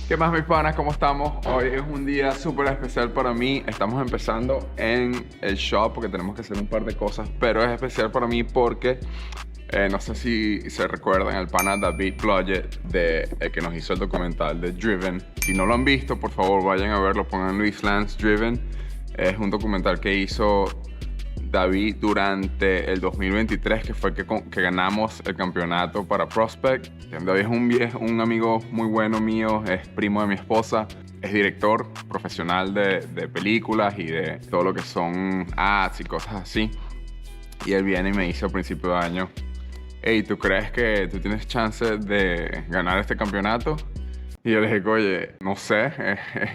¿Qué más, mis panas? ¿Cómo estamos? Hoy es un día súper especial para mí. Estamos empezando en el shop porque tenemos que hacer un par de cosas, pero es especial para mí porque no sé si se recuerdan el pana David Blodgett el que nos hizo el documental de Driven. Si no lo han visto, por favor vayan a verlo, pongan Luis Lance Driven. Es un documental que hizo David durante el 2023, que fue que ganamos el campeonato para Prospect. David es un amigo muy bueno mío, es primo de mi esposa, es director profesional de películas y de todo lo que son ads y cosas así. Y él viene y me dice a principio de año: hey, ¿tú crees que tú tienes chance de ganar este campeonato? Y yo le dije, oye, no sé,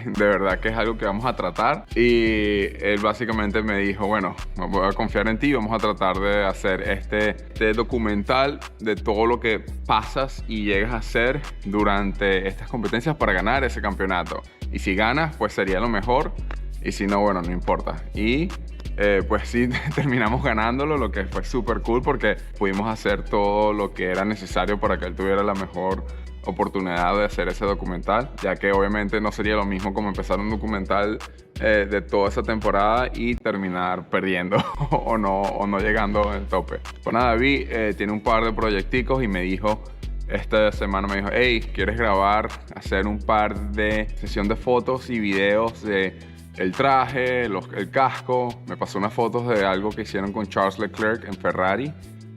de verdad que es algo que vamos a tratar. Y él básicamente me dijo, bueno, voy a confiar en ti, vamos a tratar de hacer este documental de todo lo que pasas y llegas a hacer durante estas competencias para ganar ese campeonato. Y si ganas, pues sería lo mejor. Y si no, bueno, no importa. Y pues sí, terminamos ganándolo, lo que fue súper cool porque pudimos hacer todo lo que era necesario para que él tuviera la mejor oportunidad de hacer ese documental, ya que obviamente no sería lo mismo como empezar un documental de toda esa temporada y terminar perdiendo o no llegando al tope. Pues nada, David tiene un par de proyecticos y me dijo, esta semana me dijo, hey, ¿quieres grabar, hacer un par de sesión de fotos y videos de el traje, el casco? Me pasó unas fotos de algo que hicieron con Charles Leclerc en Ferrari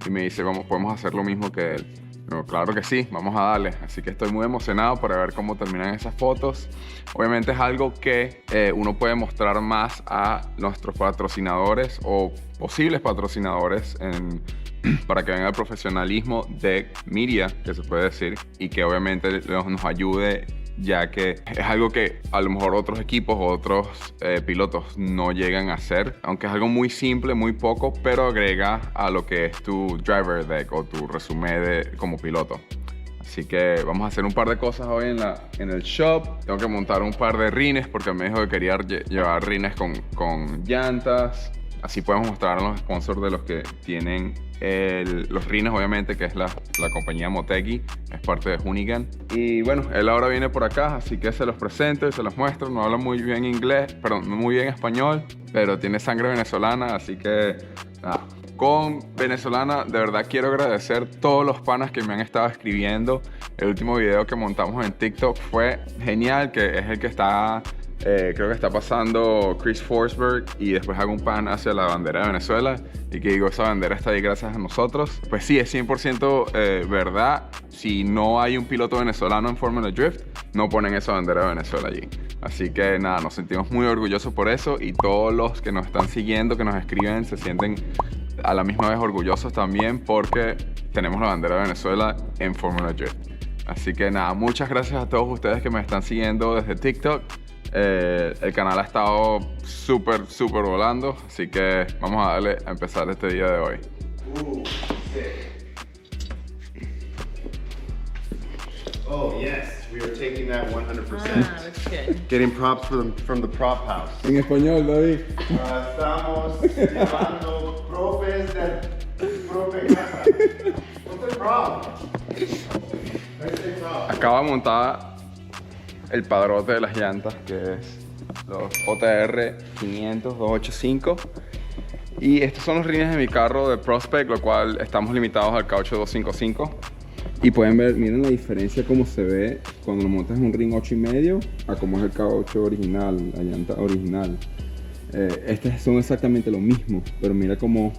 y me dice, vamos, podemos hacer lo mismo que él. Pero claro que sí, vamos a darle. Así que estoy muy emocionado para ver cómo terminan esas fotos. Obviamente es algo que uno puede mostrar más a nuestros patrocinadores o posibles patrocinadores para que venga el profesionalismo de media, que se puede decir, y que obviamente nos ayude, ya que es algo que a lo mejor otros equipos o otros pilotos no llegan a hacer, aunque es algo muy simple, muy poco, pero agrega a lo que es tu driver deck o tu resumen como piloto. Así que vamos a hacer un par de cosas hoy en el shop. Tengo que montar un par de rines porque me dijo que quería llevar rines con llantas. Así podemos mostrar a los sponsors de los que tienen los rines, obviamente, que es la compañía Motegi, es parte de Hoonigan. Y bueno, él ahora viene por acá, así que se los presento y se los muestro. No habla muy bien inglés, perdón, no muy bien español, pero tiene sangre venezolana, así que nada. Con venezolana, de verdad quiero agradecer todos los panas que me han estado escribiendo. El último video que montamos en TikTok fue genial, que es el que está... creo que está pasando Chris Forsberg y después hago un pan hacia la bandera de Venezuela y que digo, esa bandera está ahí gracias a nosotros. Pues sí, es 100% verdad. Si no hay un piloto venezolano en Formula Drift, no ponen esa bandera de Venezuela allí. Así que nada, nos sentimos muy orgullosos por eso y todos los que nos están siguiendo, que nos escriben, se sienten a la misma vez orgullosos también porque tenemos la bandera de Venezuela en Formula Drift. Así que nada, muchas gracias a todos ustedes que me están siguiendo desde TikTok. El canal ha estado súper volando, así que vamos a darle a empezar este día de hoy. Oh yes, we are taking that 100%. Looks good. Getting props from the prop house. En español, David. Estamos llevando profes del profe casa. What's the prop? Let's say prop. Acaba de montar el padrote de las llantas, que es los OTR 500 285. Y estos son los rines de mi carro de Prospect, lo cual estamos limitados al caucho 255. Y pueden ver, miren la diferencia cómo se ve cuando lo montas en un ring 8.5 a cómo es el caucho original, la llanta original. Estas son exactamente lo mismo, pero mira cómo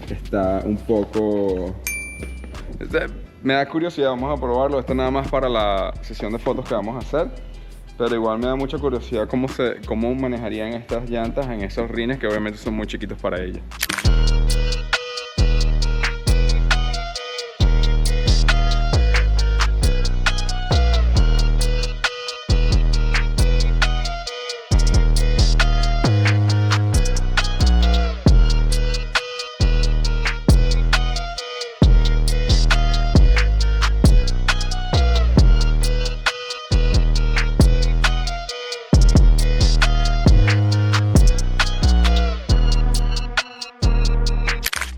está un poco... Me da curiosidad, vamos a probarlo. Esto nada más para la sesión de fotos que vamos a hacer. Pero igual me da mucha curiosidad cómo manejarían estas llantas en esos rines que obviamente son muy chiquitos para ellas.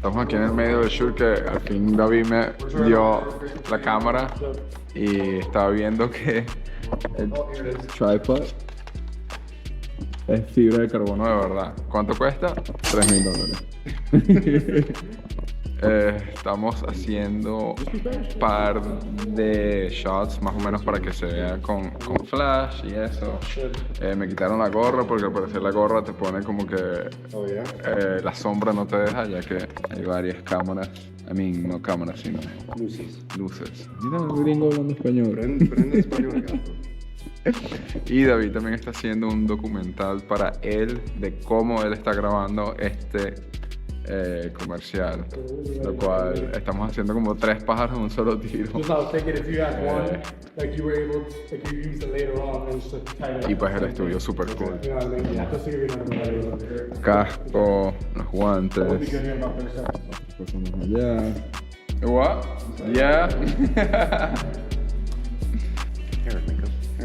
Estamos aquí en el medio del shoot que al fin David me dio la cámara y estaba viendo que el tripod es fibra de carbono de verdad. ¿Cuánto cuesta? $3,000. Estamos haciendo un par de shots más o menos para que se vea con flash y eso. Me quitaron la gorra porque al parecer la gorra te pone como que Oh, yeah? la sombra no te deja, ya que hay varias cámaras. No cámaras, sino luces. Mira el gringo hablando español. Prende español acá. Y David también está haciendo un documental para él de cómo él está grabando este comercial, lo cual estamos haciendo como 3 pájaros en un solo tiro. Just I was thinking if you had one, like you were able, like you used it later on, and just to tie it up. Y pues el estudio super cool. You know what I mean? Yeah, just to give you another idea. Casco, los We'll be guantes. good here in about 30 seconds. Pasamos allá. What? Yeah. Hair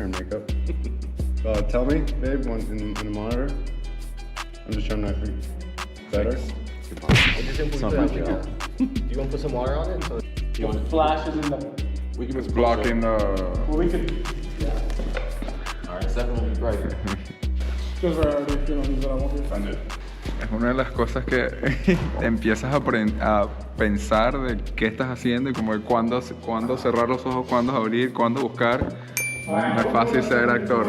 and makeup. Tell me, babe, in the monitor. I'm just trying to make it better. Something like that. Do you want to put some water on it? So The flash is in the. we can It's blocking the... Well, we could. Yeah. Alright, it's definitely bright. Those are already feeling that I want to. Es una de las cosas que empiezas a pensar de qué estás haciendo y como de cuándo cerrar los ojos, cuándo abrir, cuándo buscar. No es fácil ser actor.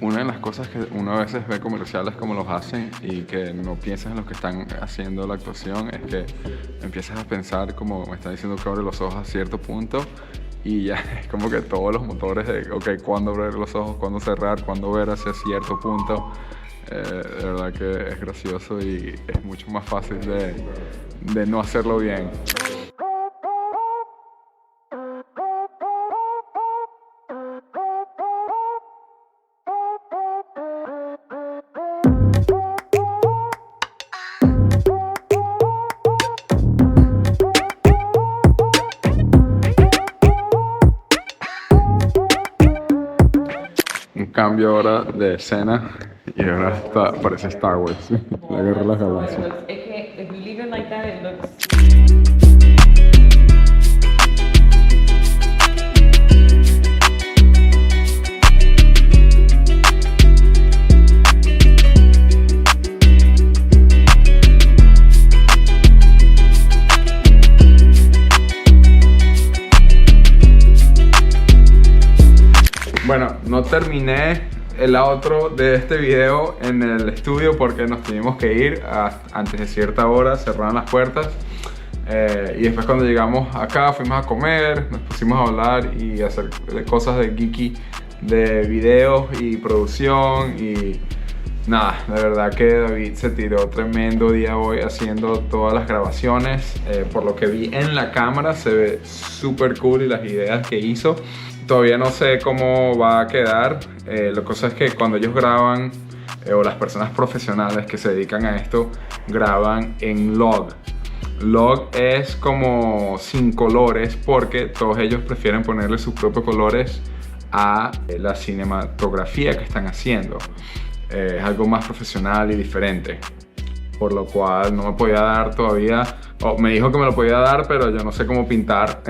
Una de las cosas que uno a veces ve comerciales como los hacen y que no piensas en los que están haciendo la actuación es que empiezas a pensar, como me está diciendo, que abre los ojos a cierto punto y ya es como que todos los motores de, ok, cuándo abrir los ojos, cuándo cerrar, cuándo ver hacia cierto punto. De verdad que es gracioso y es mucho más fácil de no hacerlo bien. Un cambio ahora de escena y ahora parece Star Wars, la guerra de las galaxias. If you leave it like that, it looks. Bueno, no terminé el outro de este video en el estudio porque nos tuvimos que ir antes de cierta hora, cerraron las puertas. Y después cuando llegamos acá fuimos a comer, nos pusimos a hablar y hacer cosas de geeky, de videos y producción y nada, de verdad que David se tiró tremendo día hoy haciendo todas las grabaciones. Por lo que vi en la cámara se ve súper cool y las ideas que hizo. Todavía no sé cómo va a quedar. La cosa es que cuando ellos graban, o las personas profesionales que se dedican a esto, graban en log. Log es como sin colores porque todos ellos prefieren ponerle sus propios colores a la cinematografía que están haciendo. Es algo más profesional y diferente. Por lo cual no me podía dar todavía, me dijo que me lo podía dar, pero yo no sé cómo pintar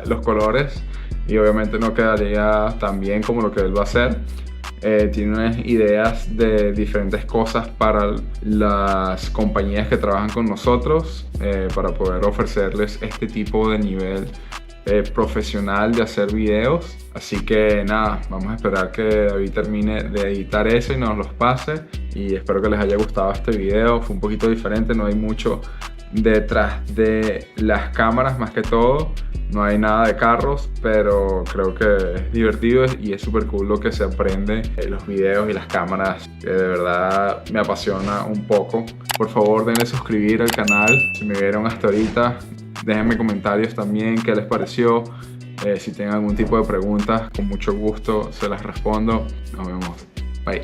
los colores. Y obviamente no quedaría tan bien como lo que él va a hacer. Tiene unas ideas de diferentes cosas para las compañías que trabajan con nosotros para poder ofrecerles este tipo de nivel profesional de hacer videos. Así que nada, vamos a esperar que David termine de editar eso y nos los pase. Y espero que les haya gustado este video. Fue un poquito diferente, no hay mucho detrás de las cámaras más que todo. No hay nada de carros, pero creo que es divertido y es súper cool lo que se aprende en los videos y las cámaras, que de verdad me apasiona un poco. Por favor, denle suscribir al canal. Si me vieron hasta ahorita, déjenme comentarios también qué les pareció. Si tienen algún tipo de preguntas, con mucho gusto se las respondo. Nos vemos. Bye.